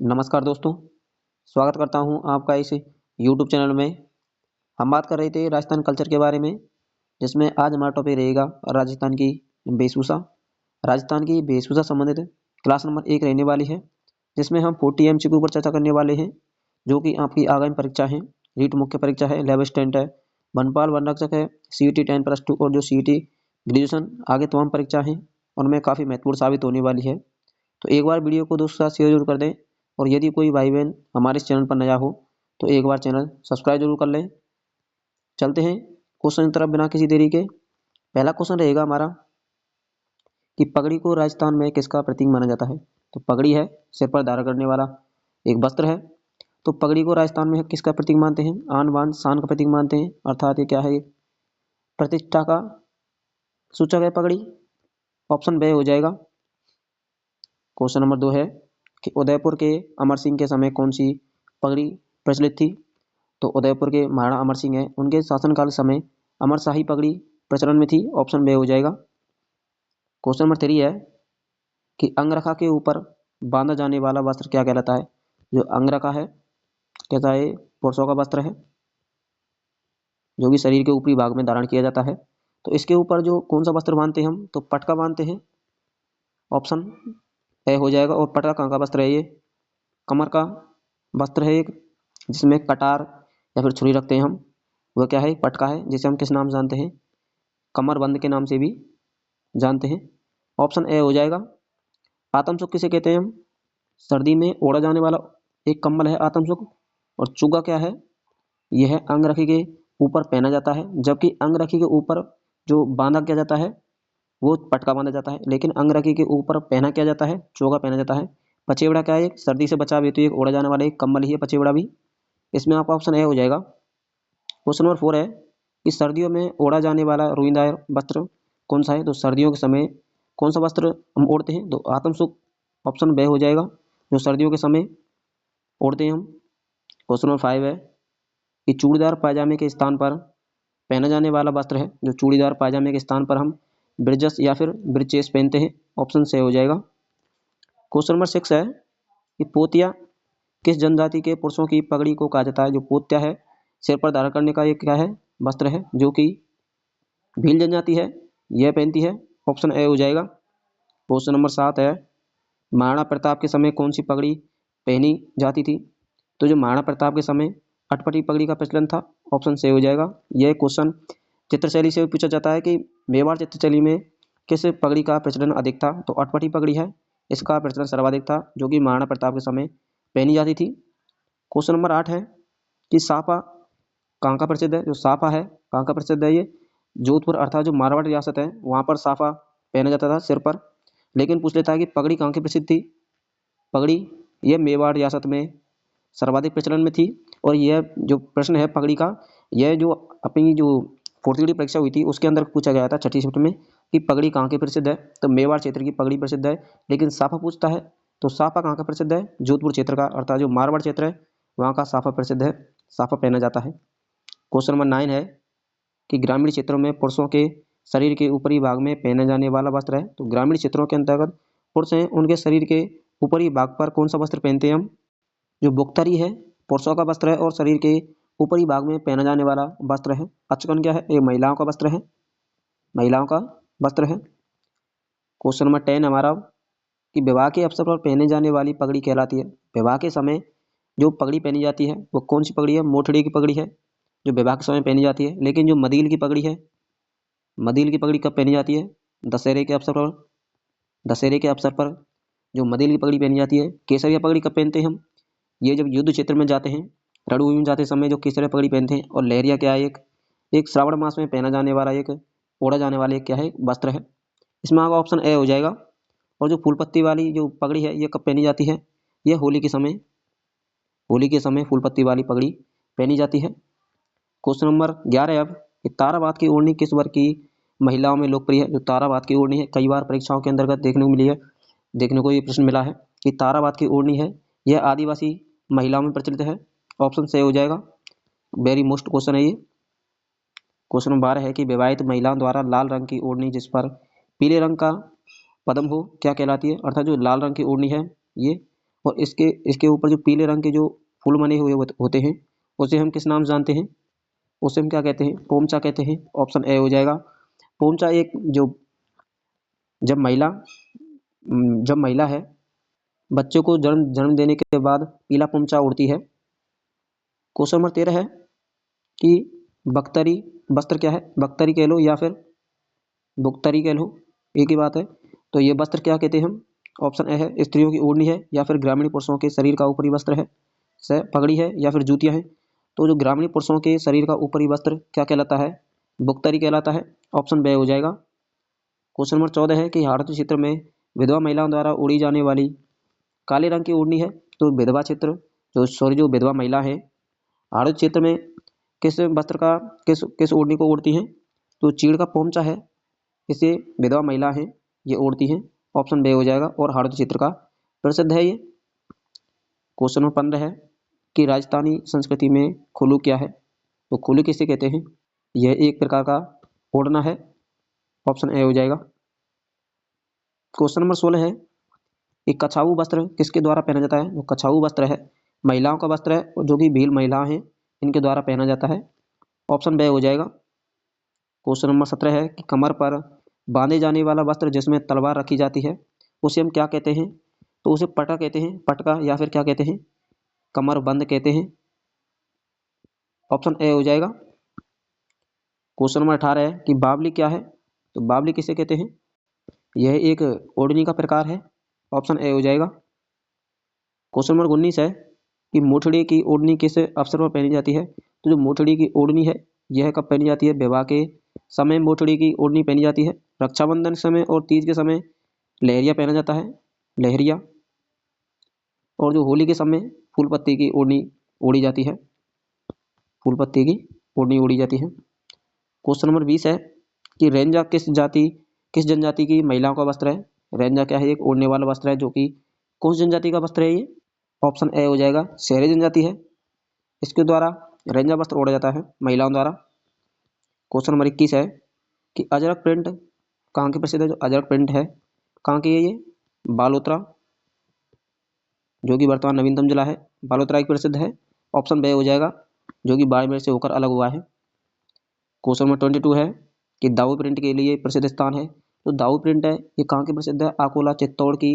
नमस्कार दोस्तों, स्वागत करता हूं आपका इस यूट्यूब चैनल में। हम बात कर रहे थे राजस्थान कल्चर के बारे में, जिसमें आज हमारा टॉपिक रहेगा राजस्थान की वेशभूषा। राजस्थान की वेशभूषा संबंधित क्लास नंबर 1 रहने वाली है, जिसमें हम 40 एमसीक्यू के ऊपर चर्चा करने वाले हैं, जो कि आपकी आगामी परीक्षा है। रीट मुख्य परीक्षा है, लेवल स्टैंड है, वनपाल वन रक्षक है, सीईटी 10+2 और जो सीईटी ग्रेजुएशन आगे तमाम परीक्षा है, उनमें काफ़ी महत्वपूर्ण साबित होने वाली है। तो एक बार वीडियो को दोस्तों के साथ शेयर जरूर कर दें, और यदि कोई भाई बहन हमारे इस चैनल पर नया हो तो एक बार चैनल सब्सक्राइब जरूर कर लें। चलते हैं क्वेश्चन की तरफ बिना किसी देरी के। पहला क्वेश्चन रहेगा हमारा कि पगड़ी को राजस्थान में किसका प्रतीक माना जाता है। तो पगड़ी है सिर पर धारण करने वाला एक वस्त्र है। तो पगड़ी को राजस्थान में किसका प्रतीक मानते हैं? आन बान शान का प्रतीक मानते हैं, अर्थात ये क्या है, प्रतिष्ठा का सूचक है पगड़ी। ऑप्शन बे हो जाएगा। क्वेश्चन नंबर 2 है कि उदयपुर के अमर सिंह के समय कौन सी पगड़ी प्रचलित थी। तो उदयपुर के महाराणा अमर सिंह है, उनके शासनकाल समय अमरशाही पगड़ी प्रचलन में थी। ऑप्शन बे हो जाएगा। क्वेश्चन नंबर 3 है कि अंगरखा के ऊपर बांधा जाने वाला वस्त्र क्या कहलाता है। जो अंगरखा है कहता है पुरुषों का वस्त्र है, जो कि शरीर के ऊपरी भाग में धारण किया जाता है। तो इसके ऊपर जो कौन सा वस्त्र बांधते हैं हम, तो पटका बांधते हैं। ऑप्शन ए हो जाएगा। और पटका कहाँ का वस्त्र है? ये कमर का वस्त्र है एक, जिसमें कटार या फिर छुरी रखते हैं हम, वह क्या है, पटका है, जिसे हम किस नाम से जानते हैं, कमरबंद के नाम से भी जानते हैं। ऑप्शन ए हो जाएगा। आतमसुख किसे कहते हैं हम? सर्दी में ओढ़ा जाने वाला एक कंबल है आतमसुख। और चुग्गा क्या है? यह है अंगरखी के ऊपर पहना जाता है, जबकि अंगरखी के ऊपर जो बांधा किया जाता है वो पटका बांधा जाता है, लेकिन अंगरखी के ऊपर पहना किया जाता है, चोगा पहना जाता है। पचेवड़ा क्या है? एक सर्दी से बचाव हेतु एक ओढ़ा जाने वाला एक कंबल ही है पचेवड़ा भी। इसमें आपका ऑप्शन ए हो जाएगा। क्वेश्चन नंबर 4 है कि सर्दियों में ओढ़ा जाने वाला रुईदार वस्त्र कौन सा है। तो सर्दियों के समय कौन सा वस्त्र हम ओढ़ते हैं? तो आतमसुख ऑप्शन बे हो जाएगा, जो सर्दियों के समय ओढ़ते हैं हम। क्वेश्चन नंबर 5 है कि चूड़ीदार पायजामे के स्थान पर पहना जाने वाला वस्त्र है। जो चूड़ीदार पायजामे के स्थान पर हम ब्रिजस या फिर ब्रिचेस पहनते हैं। ऑप्शन से हो जाएगा। क्वेश्चन नंबर 6 है कि पोतिया किस जनजाति के पुरुषों की पगड़ी को कहा जाता है। जो पोत्या है सिर पर धारण करने का एक क्या है, वस्त्र है, जो कि भील जनजाति है, यह पहनती है। ऑप्शन ए हो जाएगा। क्वेश्चन नंबर 7 है महाराणा प्रताप के समय कौन सी पगड़ी पहनी जाती थी। तो जो महाराणा प्रताप के समय अटपटी पगड़ी का प्रचलन था। ऑप्शन से हो जाएगा। यह क्वेश्चन चित्रशैली से पूछा जाता है कि मेवाड़ चित्रशैली में किस पगड़ी का प्रचलन अधिक था। तो अटपटी पगड़ी है, इसका प्रचलन सर्वाधिक था, जो कि महाराणा प्रताप के समय पहनी जाती थी। क्वेश्चन नंबर 8 है कि साफा कहाँ का प्रसिद्ध है। जो साफा है कहाँ का प्रसिद्ध है? ये जोधपुर अर्थात जो मारवाड़ रियासत है वहाँ पर साफा पहना जाता था सिर पर। लेकिन पूछ लेता है कि पगड़ी कहाँ की प्रसिद्ध थी। पगड़ी यह मेवाड़ रियासत में सर्वाधिक प्रचलन में थी। और यह जो प्रश्न है पगड़ी का, यह जो अपनी जो 4th परीक्षा हुई थी उसके अंदर पूछा गया था 6ठी शिफ्ट में कि पगड़ी कहाँ की प्रसिद्ध है। तो मेवाड़ क्षेत्र की पगड़ी प्रसिद्ध है, लेकिन साफा पूछता है तो साफा कहाँ का प्रसिद्ध है? जोधपुर क्षेत्र का, अर्थात जो मारवाड़ क्षेत्र है वहाँ का साफा प्रसिद्ध है, साफा पहना जाता है। क्वेश्चन नंबर 9 है कि ग्रामीण क्षेत्रों में पुरुषों के शरीर के ऊपरी भाग में पहने जाने वाला वस्त्र है। तो ग्रामीण क्षेत्रों के अंतर्गत पुरुष हैं, उनके शरीर के ऊपरी भाग पर कौन सा वस्त्र पहनते हैं हम? जो बुक्तरी है पुरुषों का वस्त्र है, और शरीर के ऊपरी भाग में पहना जाने वाला वस्त्र है। अचकन क्या है? ये महिलाओं का वस्त्र है, महिलाओं का वस्त्र है। क्वेश्चन नंबर 10 हमारा कि विवाह के अवसर पर पहने जाने वाली पगड़ी कहलाती है। विवाह के समय जो पगड़ी पहनी जाती है वो कौन सी पगड़ी है? मोठड़ी की पगड़ी है, जो विवाह के समय पहनी जाती है। लेकिन जो मदील की पगड़ी है, मदील की पगड़ी कब पहनी जाती है? दशहरे के अवसर पर। दशहरे के अवसर पर जो मदील की पगड़ी पहनी जाती है। केसरिया पगड़ी कब पहनते हैं हम? ये जब युद्ध क्षेत्र में जाते हैं, रणभूमि में जाते समय जो केसरिया पगड़ी पहनते हैं। और लहरिया क्या है? एक श्रावण मास में पहना जाने वाला एक ओढ़ा जाने वाला एक क्या है, वस्त्र है। इसमें आपका ऑप्शन ए हो जाएगा। और जो फूल पत्ती वाली जो पगड़ी है ये कब पहनी जाती है? ये होली के समय, होली के समय फूल पत्ती वाली पगड़ी पहनी जाती है। क्वेश्चन नंबर 11 अब कि ताराबाद की ओढ़नी किस वर्ग की महिलाओं में लोकप्रिय है। जो ताराबाद की ओढ़नी है कई बार परीक्षाओं के अंतर्गत देखने को मिली है, देखने को ये प्रश्न मिला है कि ताराबाद की ओढ़नी है यह आदिवासी महिलाओं में प्रचलित है। ऑप्शन से हो जाएगा। वेरी मोस्ट क्वेश्चन है ये। क्वेश्चन नंबर 12 है कि विवाहित महिलाओं द्वारा लाल रंग की ओढ़नी जिस पर पीले रंग का पदम हो क्या कहलाती है। अर्थात जो लाल रंग की ओढ़नी है ये और इसके ऊपर जो पीले रंग के जो फूल बने हुए होते हैं उसे हम किस नाम से जानते हैं? उसे हम क्या कहते हैं? पोमचा कहते हैं। ऑप्शन ए हो जाएगा। पोमचा एक जो जब महिला है बच्चे को जन्म देने के बाद पीला पोमचा ओढ़ती है। क्वेश्चन नंबर 13 है कि बख्तरी वस्त्र क्या है? बख्तरी कह लो या फिर बुख्तरी कह लो, एक ही बात है। तो ये वस्त्र क्या कहते हैं हम? ऑप्शन ए है स्त्रियों की ओढ़नी है या फिर ग्रामीण पुरुषों के शरीर का ऊपरी वस्त्र है। से पगड़ी है या फिर जूतियां हैं। तो जो ग्रामीण पुरुषों के शरीर का ऊपरी वस्त्र क्या कहलाता है? बुख्तरी कहलाता है। ऑप्शन बे हो जाएगा। क्वेश्चन नंबर 14 है कि हाड़ोती चित्र में विधवा महिलाओं द्वारा ओढ़ी जाने वाली काले रंग की ओढ़नी है। तो विधवा चित्र जो विधवा महिला है हाड़ोती चित्र में किस वस्त्र का किस ओढ़नी को ओढ़ती हैं? तो चीड़ का पोमचा है, इसे विधवा महिला है ये ओढ़ती हैं। ऑप्शन बे हो जाएगा। और हाड़ोती चित्र का प्रसिद्ध है ये। क्वेश्चन नंबर 15 है कि राजस्थानी संस्कृति में खुलू क्या है? तो खुलू किसे कहते हैं? यह एक प्रकार का ओढ़ना है। ऑप्शन ए हो जाएगा। क्वेश्चन नंबर 16 है कि कछाऊ वस्त्र किसके द्वारा पहना जाता है? तो कछाऊ वस्त्र है महिलाओं का वस्त्र है और जो कि भील महिला हैं इनके द्वारा पहना जाता है। ऑप्शन बे हो जाएगा। क्वेश्चन नंबर 17 है कि कमर पर बांधे जाने वाला वस्त्र जिसमें तलवार रखी जाती है उसे हम क्या कहते हैं? तो उसे पटा कहते हैं, पटका या फिर क्या कहते हैं? कमर बंद कहते हैं। ऑप्शन ए हो जाएगा। क्वेश्चन नंबर 18 है कि बावली क्या है? तो बावली किसे कहते हैं? यह एक ओढ़नी का प्रकार है। ऑप्शन ए हो जाएगा। क्वेश्चन नंबर 19 है कि मोठड़ी की ओढ़नी किस अवसर पर पहनी जाती है? तो जो मोठड़ी की ओढ़नी है यह कब पहनी जाती है? विवाह के समय मोठड़ी की ओढ़नी पहनी जाती है। रक्षाबंधन समय और तीज के समय लहरिया पहना जाता है, लहरिया। और जो होली के समय फूल पत्ती की ओढ़नी ओढ़ी जाती है, फूल पत्ती की ओढ़नी ओढ़ी जाती है। क्वेश्चन नंबर 20 है कि रेंजा किस जनजाति की महिलाओं का वस्त्र है? रेंजा क्या है? एक ओढ़ने वाला वस्त्र है जो कि कौन सी जनजाति का वस्त्र है ये? ऑप्शन ए हो जाएगा। शहरी जनजाति है, इसके द्वारा रेंजा वस्त्र ओढ़ा जाता है महिलाओं द्वारा। क्वेश्चन नंबर 21 है कि अजरक प्रिंट कहाँ की प्रसिद्ध है? जो अजरक प्रिंट है कहाँ की है ये? बालोतरा, जो कि वर्तमान नवीनतम जिला है, बालोतरा की प्रसिद्ध है। ऑप्शन बे हो जाएगा, जो कि बाड़मेर से होकर अलग हुआ है। क्वेश्चन नंबर 22 है कि दाऊ प्रिंट के लिए प्रसिद्ध स्थान है। तो दाऊ प्रिंट है ये कहाँ की प्रसिद्ध है? अकोला चित्तौड़ की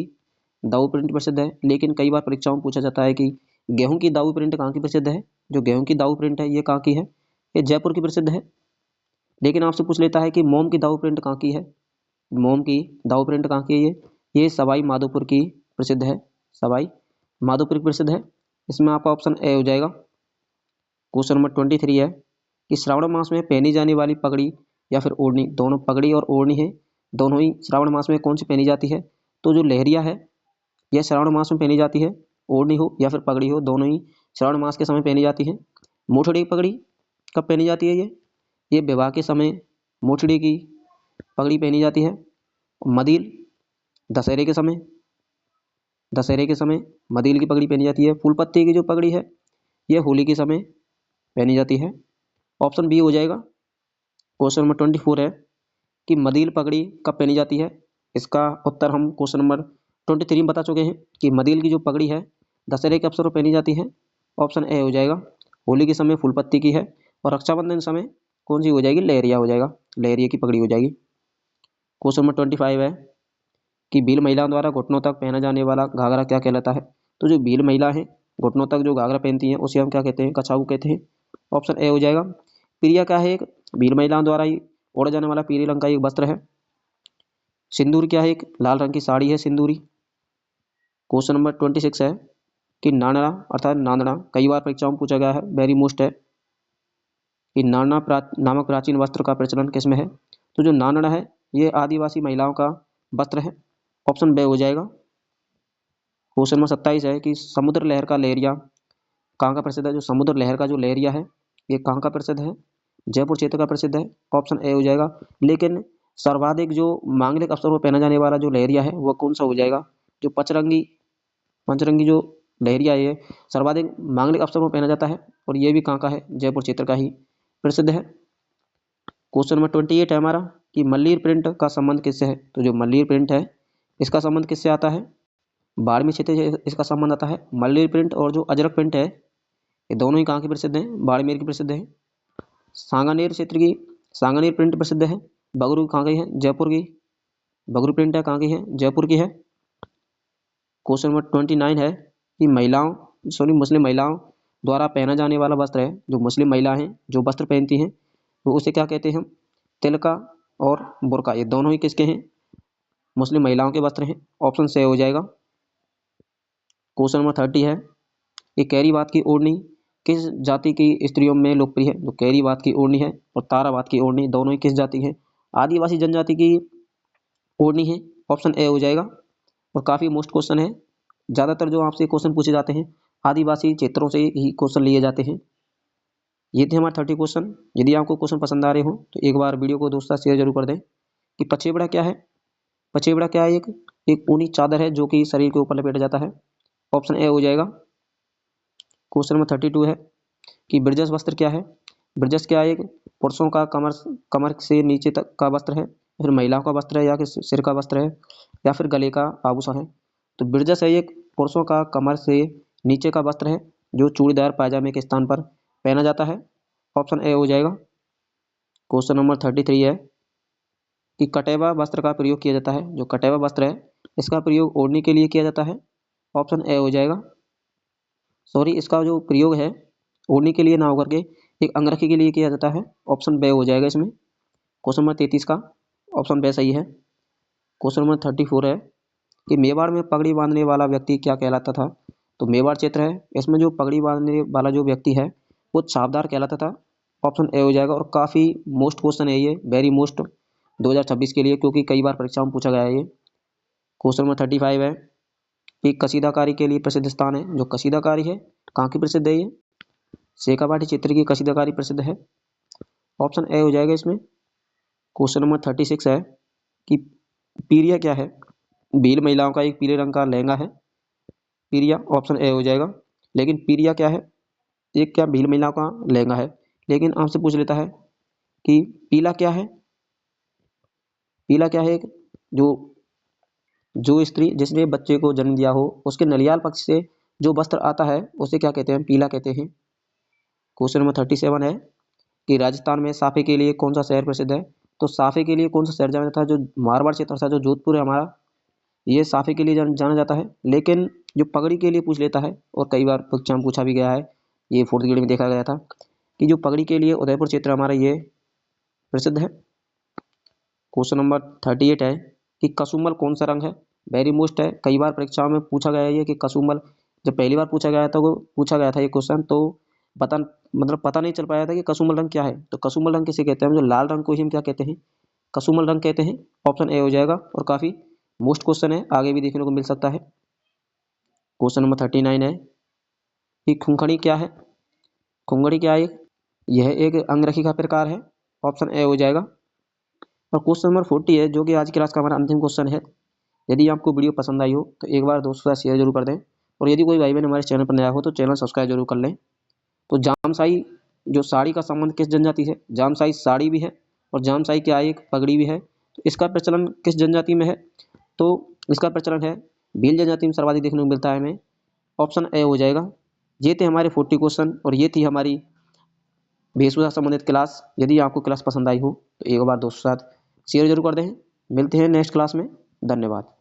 दाऊ प्रिंट प्रसिद्ध है। लेकिन कई बार परीक्षाओं में पूछा जाता है कि गेहूं की दाऊ प्रिंट कहाँ की प्रसिद्ध है? जो गेहूं की दाऊ प्रिंट है ये कहाँ की है? ये जयपुर की प्रसिद्ध है। लेकिन आपसे पूछ लेता है कि मोम की दाऊ प्रिंट कहाँ की है? मोम की दाऊ प्रिंट कहाँ की है? ये सवाई माधोपुर की प्रसिद्ध है, सवाई माधोपुर की प्रसिद्ध है। इसमें आपका ऑप्शन ए हो जाएगा। क्वेश्चन नंबर 23 है कि श्रावण मास में पहनी जाने वाली पगड़ी या फिर ओढ़नी, दोनों पगड़ी और ओढ़नी है, दोनों ही श्रावण मास में कौन सी पहनी जाती है? तो जो लहरिया है यह श्रावण मास में पहनी जाती है, ओढ़नी हो या फिर पगड़ी हो दोनों ही श्रावण मास के समय पहनी जाती है। मोठड़ी की पगड़ी कब पहनी जाती है? ये विवाह के समय मोठड़ी की पगड़ी पहनी जाती है। मदील दशहरे के समय, दशहरे के समय मदील की पगड़ी पहनी जाती है। फूल पत्ती की जो पगड़ी है यह होली के समय पहनी जाती है। ऑप्शन बी हो जाएगा। क्वेश्चन नंबर 24 है कि मदील पगड़ी कब पहनी जाती है? इसका उत्तर हम क्वेश्चन नंबर 23 में बता चुके हैं कि मदील की जो पगड़ी है दशहरे के अवसर पर पहनी जाती है। ऑप्शन ए हो जाएगा। होली के समय फूल पत्ती की है और रक्षाबंधन समय कौन सी हो जाएगी? लहरिया हो जाएगा, लहरिया की पगड़ी हो जाएगी। क्वेश्चन नंबर 25 है कि भील महिलाओं द्वारा घुटनों तक पहना जाने वाला घाघरा क्या कहलाता है? तो जो भील महिला है घुटनों तक जो घाघरा पहनती हैं उसे हम क्या कहते हैं? कछाऊ कहते हैं। ऑप्शन ए हो जाएगा। प्रिया क्या है? एक भील महिलाओं द्वारा ही ओढ़ा जाने वाला पीले रंग का एक वस्त्र है। सिंदूर क्या है? एक लाल रंग की साड़ी है सिंदूरी। क्वेश्चन नंबर 26 है कि नानड़ा अर्थात नांदड़ा कई बार परीक्षाओं में पूछा गया है, वेरी मोस्ट है कि नामक प्राचीन वस्त्र का प्रचलन किसमें है? तो जो नानड़ा है ये आदिवासी महिलाओं का वस्त्र है। ऑप्शन बे हो जाएगा। क्वेश्चन नंबर 27 है कि समुद्र लहर का लहरिया कहाँ का प्रसिद्ध है? जो समुद्र लहर का जो लहरिया है ये कहाँ का प्रसिद्ध है? जयपुर क्षेत्र का प्रसिद्ध है। ऑप्शन ए हो जाएगा। लेकिन सर्वाधिक जो मांगलिक अवसर पर पहना जाने वाला जो लहरिया है वह कौन सा हो जाएगा? जो पंचरंगी जो लहरिया है सर्वाधिक मांगलिक अवसर पर पहना जाता है और ये भी कहाँ का है? जयपुर क्षेत्र का ही प्रसिद्ध है। क्वेश्चन नंबर 28 है हमारा कि मल्लीर प्रिंट का संबंध किससे है? तो जो मल्लीर प्रिंट है इसका संबंध किससे आता है? बाड़मेर क्षेत्र से इसका संबंध आता है। मल्लेरी प्रिंट और जो अजरक प्रिंट है ये दोनों ही कहाँ की प्रसिद्ध हैं? बाड़मेर की प्रसिद्ध है। सांगानेर क्षेत्र की सांगानेर प्रिंट प्रसिद्ध है। बगरू कहाँ की है? जयपुर की। बगरू प्रिंट है कहाँ की है? जयपुर की है। क्वेश्चन नंबर 29 है कि मुस्लिम महिलाओं द्वारा पहना जाने वाला वस्त्र है, जो मुस्लिम महिला हैं जो वस्त्र पहनती हैं वो उसे क्या कहते हैं? तिलका और बुर्का, ये दोनों ही किसके हैं? मुस्लिम महिलाओं के वस्त्र हैं। ऑप्शन से हो जाएगा। क्वेश्चन नंबर 30 है कि कैरीबात की ओढ़नी किस जाति की स्त्रियों में लोकप्रिय है? जो कैरीबात की ओढ़नी है और ताराबात की ओढ़नी दोनों ही किस जाति है? आदिवासी जनजाति की ओढ़नी है। ऑप्शन ए हो जाएगा। और काफ़ी मोस्ट क्वेश्चन है, ज़्यादातर जो आपसे क्वेश्चन पूछे जाते हैं आदिवासी क्षेत्रों से ही क्वेश्चन लिए जाते हैं। ये थे हमारे 30 क्वेश्चन। यदि आपको क्वेश्चन पसंद आ रहे हो तो एक बार वीडियो को दोस्तों शेयर जरूर कर दें। कि पछेबड़ा क्या है? पछेबड़ा क्या है? एक ऊनी चादर है जो कि शरीर के ऊपर लपेटा जाता है। ऑप्शन ए हो जाएगा। क्वेश्चन नंबर 32 है कि ब्रजस वस्त्र क्या है? ब्रजस क्या है? एक पुरुषों का कमर से नीचे तक का वस्त्र है, फिर महिलाओं का वस्त्र है, या कि सिर का वस्त्र है, या फिर गले का आभूषण है। तो ब्रजस है एक पुरुषों का कमर से नीचे का वस्त्र है जो चूड़ीदार पायजामे के स्थान पर पहना जाता है। ऑप्शन ए हो जाएगा। क्वेश्चन नंबर 33 है कि कटेवा वस्त्र का प्रयोग किया जाता है। जो कटेवा वस्त्र है इसका प्रयोग ओढ़नी के लिए किया जाता है। ऑप्शन ए हो जाएगा। सॉरी, इसका जो प्रयोग है ओढ़नी के लिए ना होकर के एक अंगरखी के लिए किया जाता है। ऑप्शन बे हो जाएगा इसमें। क्वेश्चन नंबर 33 का ऑप्शन बे सही है। क्वेश्चन नंबर 34 है कि मेवाड़ में पगड़ी बांधने वाला व्यक्ति क्या कहलाता था? तो मेवाड़ क्षेत्र है, इसमें जो पगड़ी बांधने वाला जो व्यक्ति है वो छापदार कहलाता था। ऑप्शन ए हो जाएगा। और काफ़ी मोस्ट क्वेश्चन है ये, वेरी मोस्ट 2026 के लिए, क्योंकि कई बार परीक्षाओं में पूछा गया है ये। क्वेश्चन नंबर 35 है कि कसीदाकारी के लिए प्रसिद्ध स्थान है। जो कसीदाकारी है कहाँ की प्रसिद्ध है? ये शेखावाटी क्षेत्र की कसीदाकारी प्रसिद्ध है। ऑप्शन ए हो जाएगा इसमें। क्वेश्चन नंबर 36 है कि पीरिया क्या है? भील महिलाओं का एक पीले रंग का लहंगा है पीरिया। ऑप्शन ए हो जाएगा। लेकिन पीरिया क्या है? एक क्या भील महिलाओं का लहंगा है, लेकिन आपसे पूछ लेता है कि पीला क्या है? पीला क्या है? एक जो जो स्त्री जिसने बच्चे को जन्म दिया हो उसके नलियाल पक्ष से जो वस्त्र आता है उसे क्या कहते हैं? पीला कहते हैं। क्वेश्चन नंबर 37 है कि राजस्थान में साफे के लिए कौन सा शहर प्रसिद्ध है? तो साफे के लिए कौन सा शहर जाना जाता है? जो मारवाड़ क्षेत्र था, जो जोधपुर है हमारा, ये साफे के लिए जाना जाता है। लेकिन जो पगड़ी के लिए पूछ लेता है, और कई बार परीक्षा में पूछा भी गया है, ये 4th ग्रेड में देखा गया था कि जो पगड़ी के लिए उदयपुर क्षेत्र हमारा ये प्रसिद्ध है। क्वेश्चन नंबर 38 है कि कसुमल कौन सा रंग है? वेरी मोस्ट है, कई बार परीक्षाओं में पूछा गया है ये कि कसुमल, जब पहली बार पूछा गया था ये क्वेश्चन, तो पता नहीं चल पाया था कि कसुमल रंग क्या है। तो कसुमल रंग किसे कहते हैं? जो लाल रंग को ही हम क्या कहते हैं? कसुमल रंग कहते हैं। ऑप्शन ए हो जाएगा। और काफ़ी मोस्ट क्वेश्चन है, आगे भी देखने को मिल सकता है। क्वेश्चन नंबर 39 है कि खुंखड़ी क्या है? खुंगड़ी क्या है? यह एक अंगरखी का प्रकार है। ऑप्शन ए हो जाएगा। और क्वेश्चन नंबर 40 है जो कि आज की क्लास का हमारा अंतिम क्वेश्चन है। यदि आपको वीडियो पसंद आई हो तो एक बार दोस्तों के साथ शेयर जरूर कर दें, और यदि कोई भाई बहन हमारे चैनल पर नया हो तो चैनल सब्सक्राइब जरूर कर लें। तो जामसाई जो साड़ी का संबंध किस जनजाति से? जामसाई साड़ी भी है और जामसाई क्या है? एक पगड़ी भी है। तो इसका प्रचलन किस जनजाति में है? तो इसका प्रचलन है भील जनजाति में सर्वाधिक देखने को मिलता है हमें। ऑप्शन ए हो जाएगा। ये थे हमारे 40 क्वेश्चन और ये थी हमारी वेशभूषा संबंधित क्लास। यदि आपको क्लास पसंद आई हो तो एक बार दोस्तों के साथ शेयर जरूर कर दें। मिलते हैं नेक्स्ट क्लास में। धन्यवाद।